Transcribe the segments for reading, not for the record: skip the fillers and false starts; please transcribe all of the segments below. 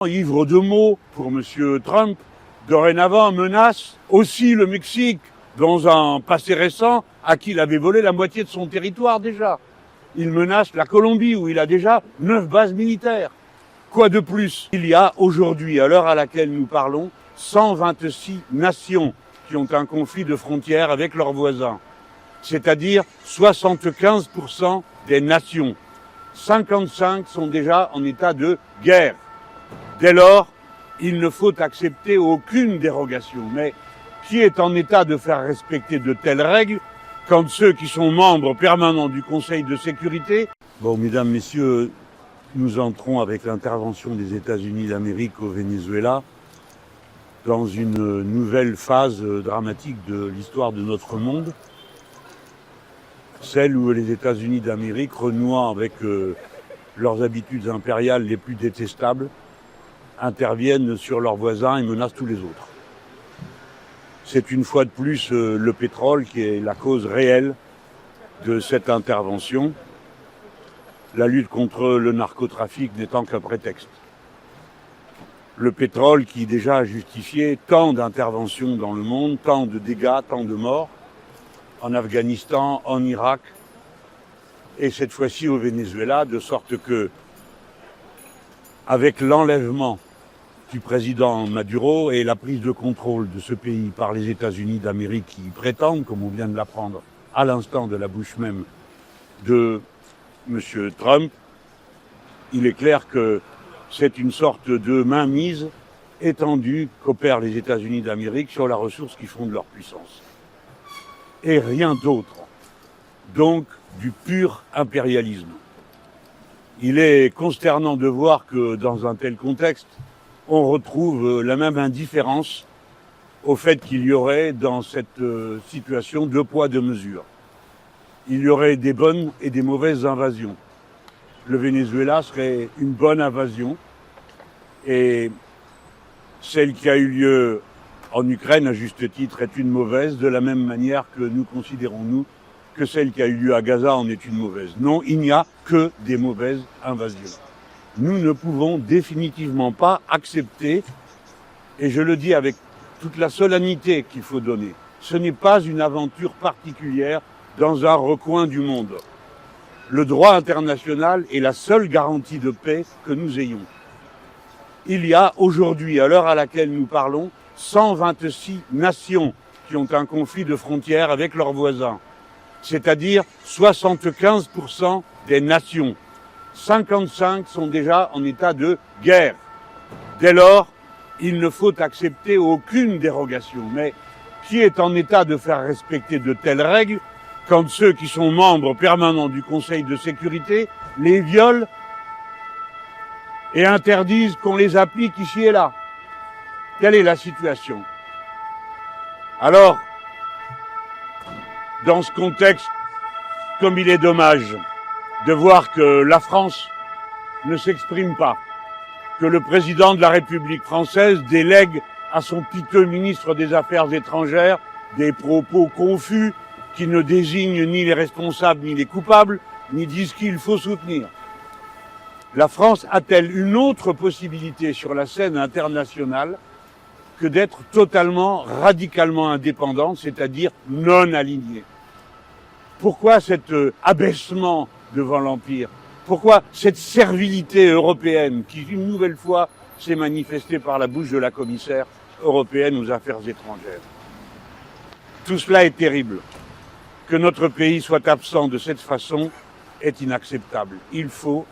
Ivre de mots pour M. Trump, dorénavant menace aussi le Mexique, dans un passé récent, à qui il avait volé la moitié de son territoire déjà. Il menace la Colombie, où il a déjà 9 bases militaires. Quoi de plus? Il y a aujourd'hui, à l'heure à laquelle nous parlons, 126 nations qui ont un conflit de frontières avec leurs voisins. C'est-à-dire 75% des nations. 55 sont déjà en état de guerre. Dès lors, il ne faut accepter aucune dérogation. Mais qui est en état de faire respecter de telles règles quand ceux qui sont membres permanents du Conseil de sécurité... Bon, mesdames, messieurs, nous entrons avec l'intervention des États-Unis d'Amérique au Venezuela dans une nouvelle phase dramatique de l'histoire de notre monde, celle où les États-Unis d'Amérique, renouant avec leurs habitudes impériales les plus détestables, interviennent sur leurs voisins et menacent tous les autres. C'est une fois de plus le pétrole qui est la cause réelle de cette intervention, la lutte contre le narcotrafic n'étant qu'un prétexte. Le pétrole qui déjà a justifié tant d'interventions dans le monde, tant de dégâts, tant de morts, en Afghanistan, en Irak, et cette fois-ci au Venezuela, de sorte que, avec l'enlèvement du président Maduro et la prise de contrôle de ce pays par les États-Unis d'Amérique qui prétendent, comme on vient de l'apprendre à l'instant de la bouche même de M. Trump, il est clair que c'est une sorte de mainmise étendue qu'opèrent les États-Unis d'Amérique sur la ressource qui fonde leur puissance. Et rien d'autre. Donc, du pur impérialisme. Il est consternant de voir que dans un tel contexte, on retrouve la même indifférence au fait qu'il y aurait dans cette situation 2 poids 2 mesures. Il y aurait des bonnes et des mauvaises invasions. Le Venezuela serait une bonne invasion et celle qui a eu lieu en Ukraine, à juste titre, est une mauvaise, de la même manière que nous considérons, nous, que celle qui a eu lieu à Gaza en est une mauvaise. Non, il n'y a que des mauvaises invasions. Nous ne pouvons définitivement pas accepter, et je le dis avec toute la solennité qu'il faut donner, ce n'est pas une aventure particulière dans un recoin du monde. Le droit international est la seule garantie de paix que nous ayons. Il y a aujourd'hui, à l'heure à laquelle nous parlons, 126 nations qui ont un conflit de frontières avec leurs voisins. C'est-à-dire 75% des nations. 55 sont déjà en état de guerre. Dès lors, il ne faut accepter aucune dérogation. Mais qui est en état de faire respecter de telles règles quand ceux qui sont membres permanents du Conseil de sécurité les violent et interdisent qu'on les applique ici et là? Quelle est la situation? Alors, dans ce contexte, comme il est dommage de voir que la France ne s'exprime pas, que le président de la République française délègue à son piteux ministre des Affaires étrangères des propos confus qui ne désignent ni les responsables ni les coupables, ni disent qui il faut soutenir. La France a-t-elle une autre possibilité sur la scène internationale que d'être totalement, radicalement indépendante, c'est-à-dire non alignée? Pourquoi cet abaissement devant l'Empire? Pourquoi cette servilité européenne qui, une nouvelle fois, s'est manifestée par la bouche de la commissaire européenne aux Affaires étrangères? Tout cela est terrible. Que notre pays soit absent de cette façon est inacceptable. Il faut,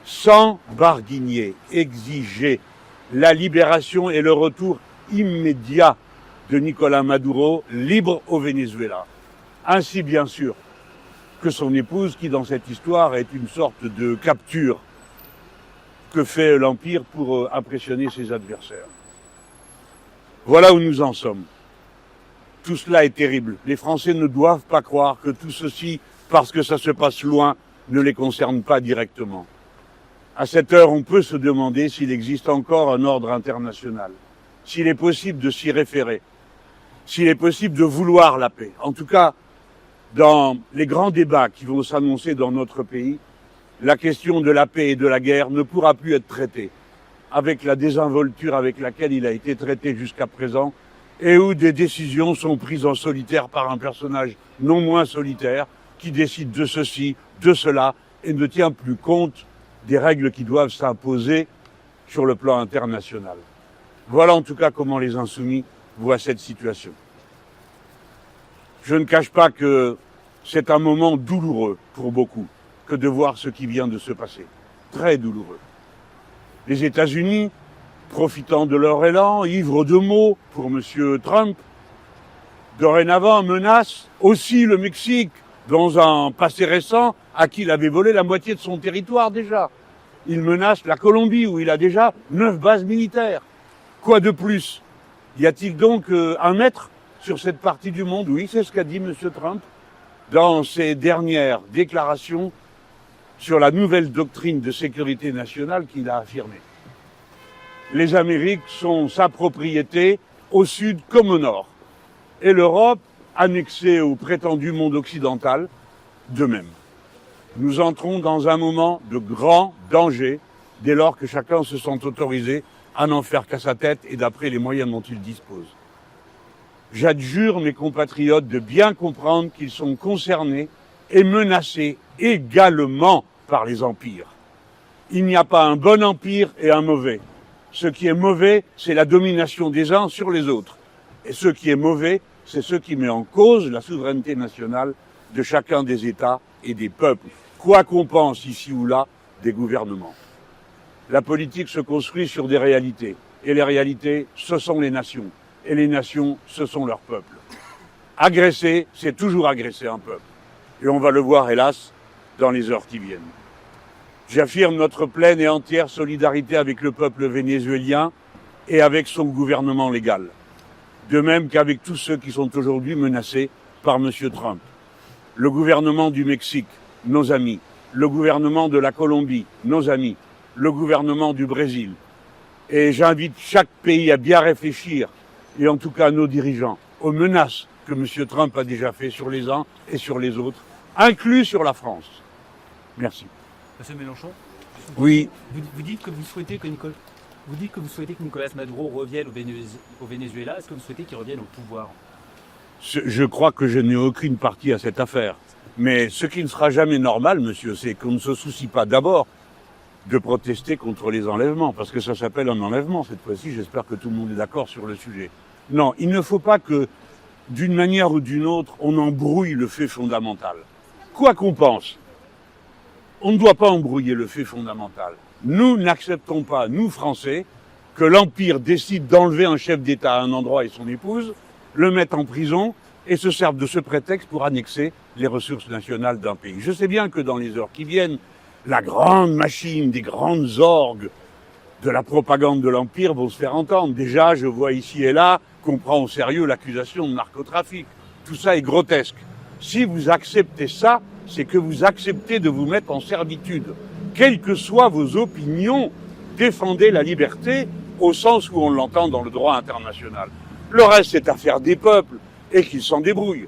sans barguigner, exiger la libération et le retour immédiat de Nicolás Maduro, libre au Venezuela. Ainsi, bien sûr, que son épouse, qui dans cette histoire est une sorte de capture que fait l'Empire pour impressionner ses adversaires. Voilà où nous en sommes. Tout cela est terrible. Les Français ne doivent pas croire que tout ceci, parce que ça se passe loin, ne les concerne pas directement. À cette heure, on peut se demander s'il existe encore un ordre international, s'il est possible de s'y référer, s'il est possible de vouloir la paix. En tout cas, dans les grands débats qui vont s'annoncer dans notre pays, la question de la paix et de la guerre ne pourra plus être traitée. avec la désinvolture avec laquelle il a été traité jusqu'à présent, et où des décisions sont prises en solitaire par un personnage non moins solitaire, qui décide de ceci, de cela, et ne tient plus compte des règles qui doivent s'imposer sur le plan international. Voilà en tout cas comment les Insoumis voient cette situation. Je ne cache pas que c'est un moment douloureux pour beaucoup que de voir ce qui vient de se passer. Très douloureux. Les États-Unis, profitant de leur élan, ivres de mots pour M. Trump, dorénavant menacent aussi le Mexique, dans un passé récent, à qui il avait volé la moitié de son territoire déjà. Il menace la Colombie, où il a déjà 9 bases militaires. Quoi de plus? Y a-t-il donc un maître sur cette partie du monde? Oui, c'est ce qu'a dit M. Trump dans ses dernières déclarations sur la nouvelle doctrine de sécurité nationale qu'il a affirmée. Les Amériques sont sa propriété au sud comme au nord. Et l'Europe, annexée au prétendu monde occidental, de même. Nous entrons dans un moment de grand danger dès lors que chacun se sent autorisé à n'en faire qu'à sa tête et d'après les moyens dont il dispose. J'adjure mes compatriotes de bien comprendre qu'ils sont concernés et menacés également par les empires. Il n'y a pas un bon empire et un mauvais. Ce qui est mauvais, c'est la domination des uns sur les autres. Et ce qui est mauvais, c'est ce qui met en cause la souveraineté nationale de chacun des États et des peuples, quoi qu'on pense ici ou là des gouvernements. La politique se construit sur des réalités. Et les réalités, ce sont les nations. Et les nations, ce sont leurs peuples. Agresser, c'est toujours agresser un peuple. Et on va le voir, hélas, dans les heures qui viennent. J'affirme notre pleine et entière solidarité avec le peuple vénézuélien et avec son gouvernement légal. De même qu'avec tous ceux qui sont aujourd'hui menacés par M. Trump. Le gouvernement du Mexique, nos amis. Le gouvernement de la Colombie, nos amis. Le gouvernement du Brésil. Et j'invite chaque pays à bien réfléchir, et en tout cas nos dirigeants, aux menaces que M. Trump a déjà fait sur les uns et sur les autres, inclus sur la France. Merci. Monsieur Mélenchon, oui. Vous dites que vous souhaitez que Nicolás Maduro revienne au Venezuela. Est-ce que vous souhaitez qu'il revienne au pouvoir? Je crois que je n'ai aucune partie à cette affaire. Mais ce qui ne sera jamais normal, monsieur, c'est qu'on ne se soucie pas d'abord de protester contre les enlèvements, parce que ça s'appelle un enlèvement cette fois-ci. J'espère que tout le monde est d'accord sur le sujet. Non, il ne faut pas que, d'une manière ou d'une autre, on embrouille le fait fondamental. Quoi qu'on pense, on ne doit pas embrouiller le fait fondamental. Nous n'acceptons pas, nous Français, que l'Empire décide d'enlever un chef d'État à un endroit et son épouse, le mette en prison et se serve de ce prétexte pour annexer les ressources nationales d'un pays. Je sais bien que dans les heures qui viennent, la grande machine des grandes orgues de la propagande de l'Empire vont se faire entendre. Déjà, je vois ici et là qu'on prend au sérieux l'accusation de narcotrafic. Tout ça est grotesque. Si vous acceptez ça, c'est que vous acceptez de vous mettre en servitude. Quelles que soient vos opinions, défendez la liberté au sens où on l'entend dans le droit international. Le reste, c'est affaire des peuples et qu'ils s'en débrouillent.